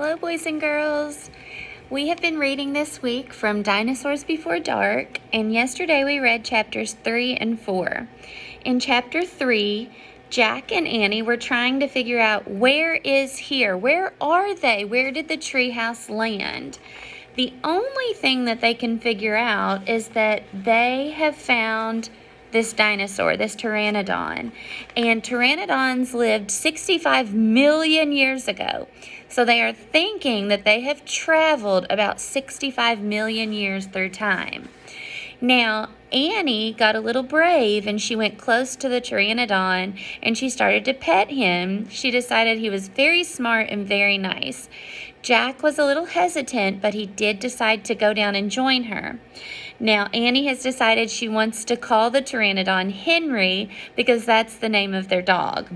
Hello, boys and girls. We have been reading this week from Dinosaurs Before Dark, and yesterday we read chapters 3 and 4. In chapter 3, Jack and Annie were trying to figure out where is here? Where are they? Where did the treehouse land? The only thing that they can figure out is that they have found this dinosaur, this pteranodon. And pteranodons lived 65 million years ago. So they are thinking that they have traveled about 65 million years through time. Now, Annie got a little brave and she went close to the pteranodon and she started to pet him. She decided he was very smart and very nice. Jack was a little hesitant, but he did decide to go down and join her. Now, Annie has decided she wants to call the pteranodon Henry because that's the name of their dog.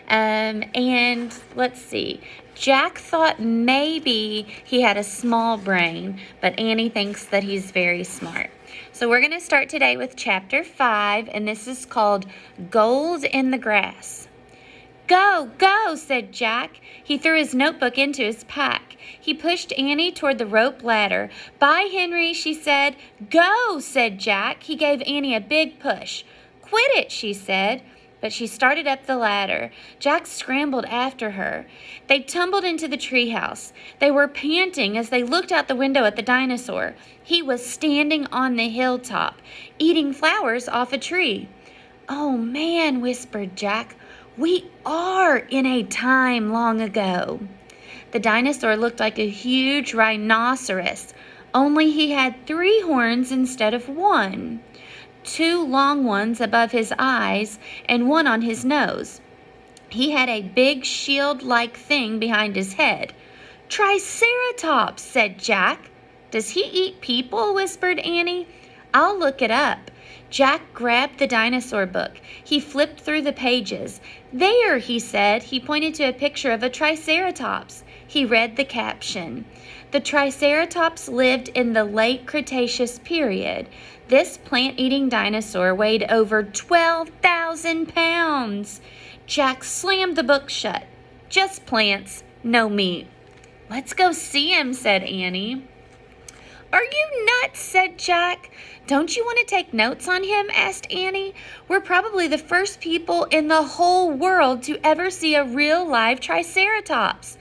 And let's see. Jack thought maybe he had a small brain, but Annie thinks that he's very smart. So we're going to start today with chapter 5, and this is called Gold in the Grass. Go, go, said Jack. He threw his notebook into his pack. He pushed Annie toward the rope ladder. Bye, Henry, she said. Go, said Jack. He gave Annie a big push. Quit it, she said. But she started up the ladder. Jack scrambled after her. They tumbled into the treehouse. They were panting as they looked out the window at the dinosaur. He was standing on the hilltop, eating flowers off a tree. Oh, man, whispered Jack. We are in a time long ago. The dinosaur looked like a huge rhinoceros, only he had 3 horns instead of 1. 2 long ones above his eyes and 1 on his nose. He had a big shield-like thing behind his head. Triceratops, said Jack. Does he eat people? Whispered Annie. I'll look it up. Jack grabbed the dinosaur book. He flipped through the pages. There, he said. He pointed to a picture of a Triceratops. He read the caption. The Triceratops lived in the late Cretaceous period. This plant-eating dinosaur weighed over 12,000 pounds. Jack slammed the book shut. Just plants, no meat. Let's go see him, said Annie. Are you nuts? Said Jack. Don't you want to take notes on him? Asked Annie. We're probably the first people in the whole world to ever see a real live Triceratops.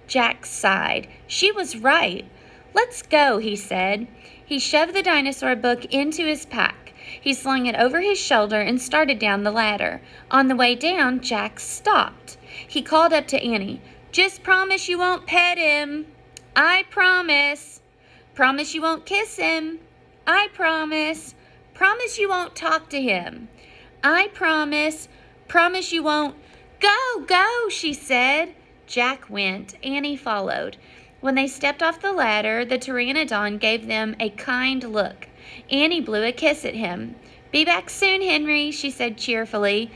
Jack sighed. She was right. Let's go, he said. He shoved the dinosaur book into his pack. He slung it over his shoulder and started down the ladder. On the way down, Jack stopped. He called up to Annie. Just promise you won't pet him. I promise. Promise you won't kiss him. I promise. Promise you won't talk to him. I promise. Promise you won't. Go, go, she said. Jack went. Annie followed. When they stepped off the ladder, the pteranodon gave them a kind look. Annie blew a kiss at him. Be back soon, Henry, she said cheerfully.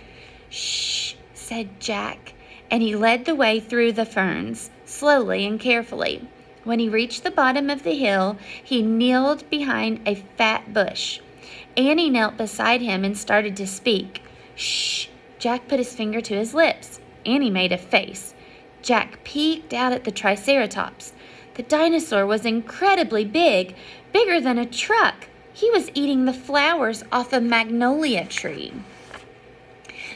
Shh, said Jack, and he led the way through the ferns, slowly and carefully. When he reached the bottom of the hill, he kneeled behind a fat bush. Annie knelt beside him and started to speak. Shh, Jack put his finger to his lips. Annie made a face. Jack peeked out at the Triceratops. The dinosaur was incredibly big, bigger than a truck. He was eating the flowers off a magnolia tree.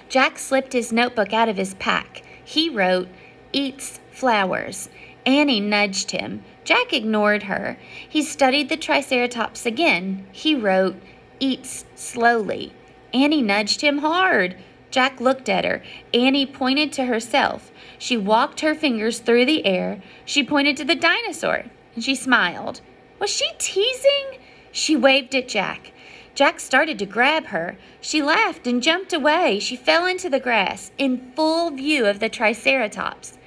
Jack slipped his notebook out of his pack. He wrote, Eats flowers. Annie nudged him. Jack ignored her. He studied the Triceratops again. He wrote, Eats slowly. Annie nudged him hard. Jack looked at her. Annie pointed to herself. She walked her fingers through the air. She pointed to the dinosaur, and she smiled. Was she teasing? She waved at Jack. Jack started to grab her. She laughed and jumped away. She fell into the grass, in full view of the Triceratops.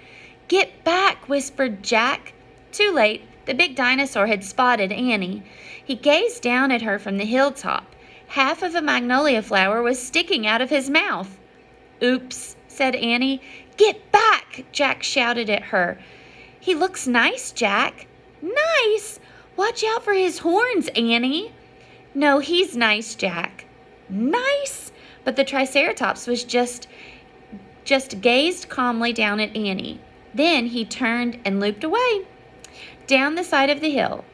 Get back, whispered Jack. Too late. The big dinosaur had spotted Annie. He gazed down at her from the hilltop. Half of a magnolia flower was sticking out of his mouth. Oops, said Annie. Get back, Jack shouted at her. He looks nice, Jack. Nice? Watch out for his horns, Annie. No, he's nice, Jack. Nice? But the Triceratops was just gazed calmly down at Annie. Then he turned and looped away down the side of the hill.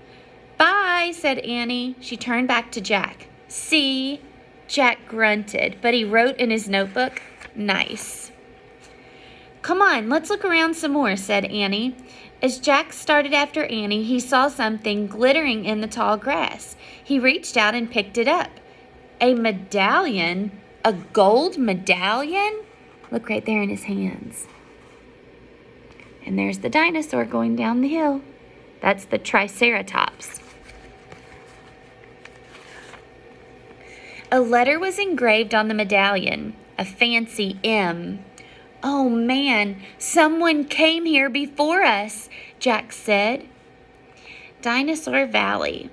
"Bye," said Annie. She turned back to Jack. "See?" Jack grunted, but he wrote in his notebook, "Nice." "Come on, let's look around some more," said Annie. As Jack started after Annie, he saw something glittering in the tall grass. He reached out and picked it up. A medallion? A gold medallion? Look right there in his hands. And there's the dinosaur going down the hill. That's the Triceratops. A letter was engraved on the medallion, a fancy M. "Oh man, someone came here before us," Jack said. Dinosaur Valley.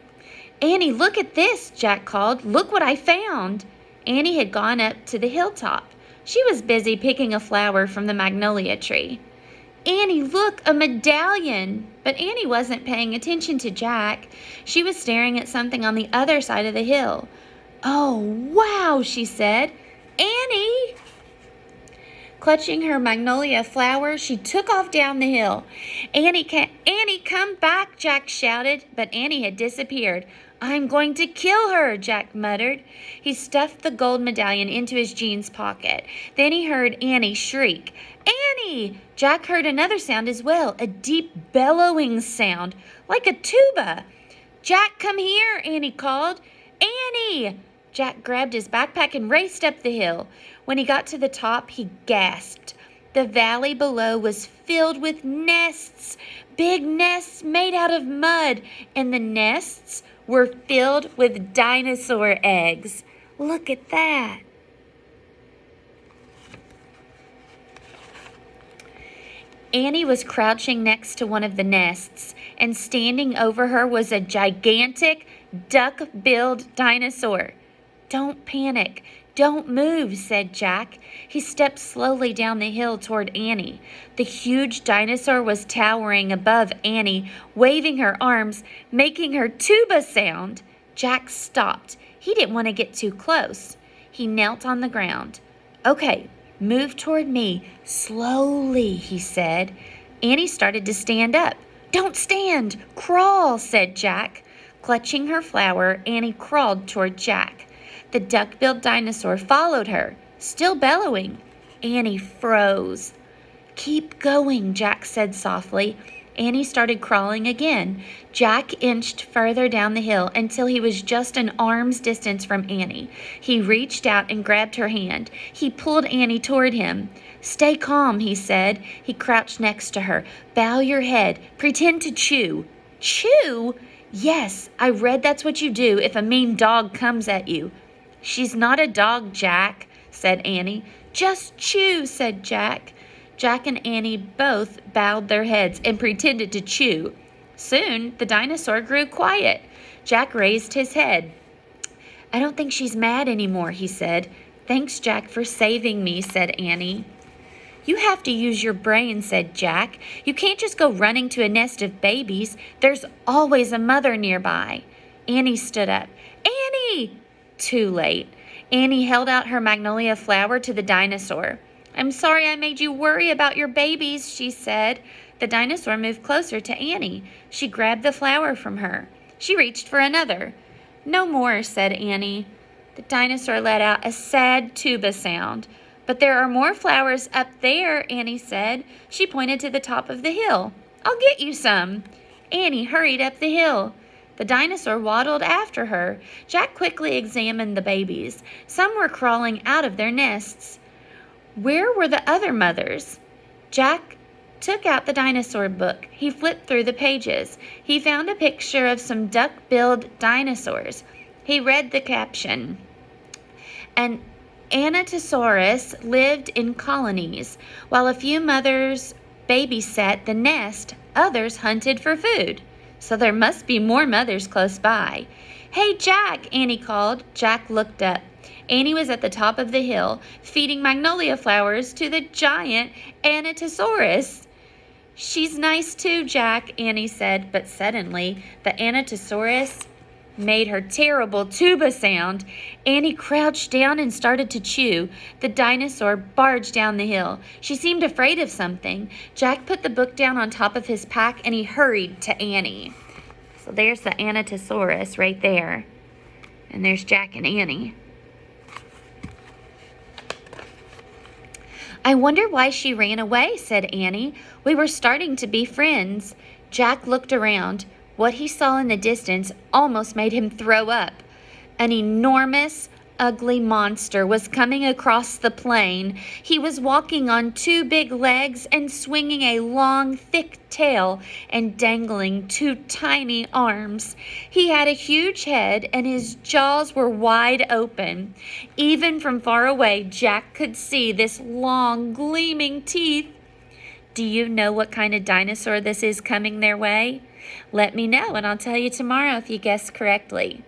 "Annie, look at this," Jack called. "Look what I found." Annie had gone up to the hilltop. She was busy picking a flower from the magnolia tree. "Annie, look, a medallion!" But Annie wasn't paying attention to Jack. She was staring at something on the other side of the hill. "Oh, wow," she said. "Annie!" Clutching her magnolia flower, she took off down the hill. Annie, come back," Jack shouted, but Annie had disappeared. "I'm going to kill her," Jack muttered. He stuffed the gold medallion into his jeans pocket. Then he heard Annie shriek, "Annie!" Jack heard another sound as well, a deep bellowing sound, like a tuba. "Jack, come here," Annie called. "Annie!" Jack grabbed his backpack and raced up the hill. When he got to the top, he gasped. The valley below was filled with nests, big nests made out of mud, and the nests were filled with dinosaur eggs. Look at that. Annie was crouching next to one of the nests, and standing over her was a gigantic duck-billed dinosaur. "Don't panic. Don't move," said Jack. He stepped slowly down the hill toward Annie. The huge dinosaur was towering above Annie, waving her arms, making her tuba sound. Jack stopped. He didn't want to get too close. He knelt on the ground. "Okay, move toward me, slowly," he said. Annie started to stand up. "Don't stand, crawl," said Jack. Clutching her flower, Annie crawled toward Jack. The duck-billed dinosaur followed her, still bellowing. Annie froze. "Keep going," Jack said softly. Annie started crawling again. Jack inched further down the hill until he was just an arm's distance from Annie. He reached out and grabbed her hand. He pulled Annie toward him. "Stay calm," he said. He crouched next to her. "Bow your head. Pretend to chew." "Chew?" "Yes, I read that's what you do if a mean dog comes at you." "She's not a dog, Jack," said Annie. "Just chew," said Jack. Jack and Annie both bowed their heads and pretended to chew. Soon, the dinosaur grew quiet. Jack raised his head. "I don't think she's mad anymore," he said. "Thanks, Jack, for saving me," said Annie. "You have to use your brain," said Jack. "You can't just go running to a nest of babies. There's always a mother nearby." Annie stood up. "Annie!" Too late. Annie held out her magnolia flower to the dinosaur. "I'm sorry I made you worry about your babies," she said. The dinosaur moved closer to Annie. She grabbed the flower from her. She reached for another. "No more," said Annie. The dinosaur let out a sad tuba sound. "But there are more flowers up there," Annie said. She pointed to the top of the hill. "I'll get you some." Annie hurried up the hill. The dinosaur waddled after her. Jack quickly examined the babies. Some were crawling out of their nests. Where were the other mothers? Jack took out the dinosaur book. He flipped through the pages. He found a picture of some duck-billed dinosaurs. He read the caption. An Anatosaurus lived in colonies. While a few mothers babysat the nest, others hunted for food. So there must be more mothers close by. "Hey, Jack," Annie called. Jack looked up. Annie was at the top of the hill, feeding magnolia flowers to the giant Anatosaurus. "She's nice too, Jack," Annie said, but suddenly the Anatosaurus made her terrible tuba sound, Annie crouched down and started to chew. The dinosaur barged down the hill. She seemed afraid of something. Jack put the book down on top of his pack and he hurried to Annie. So there's the Anatosaurus right there. And there's Jack and Annie. I wonder why she ran away, said Annie. We were starting to be friends. Jack looked around. What he saw in the distance almost made him throw up. An enormous, ugly monster was coming across the plain. He was walking on two big legs and swinging a long, thick tail and dangling two tiny arms. He had a huge head and his jaws were wide open. Even from far away, Jack could see this long, gleaming teeth. Do you know what kind of dinosaur this is coming their way? Let me know and I'll tell you tomorrow if you guess correctly.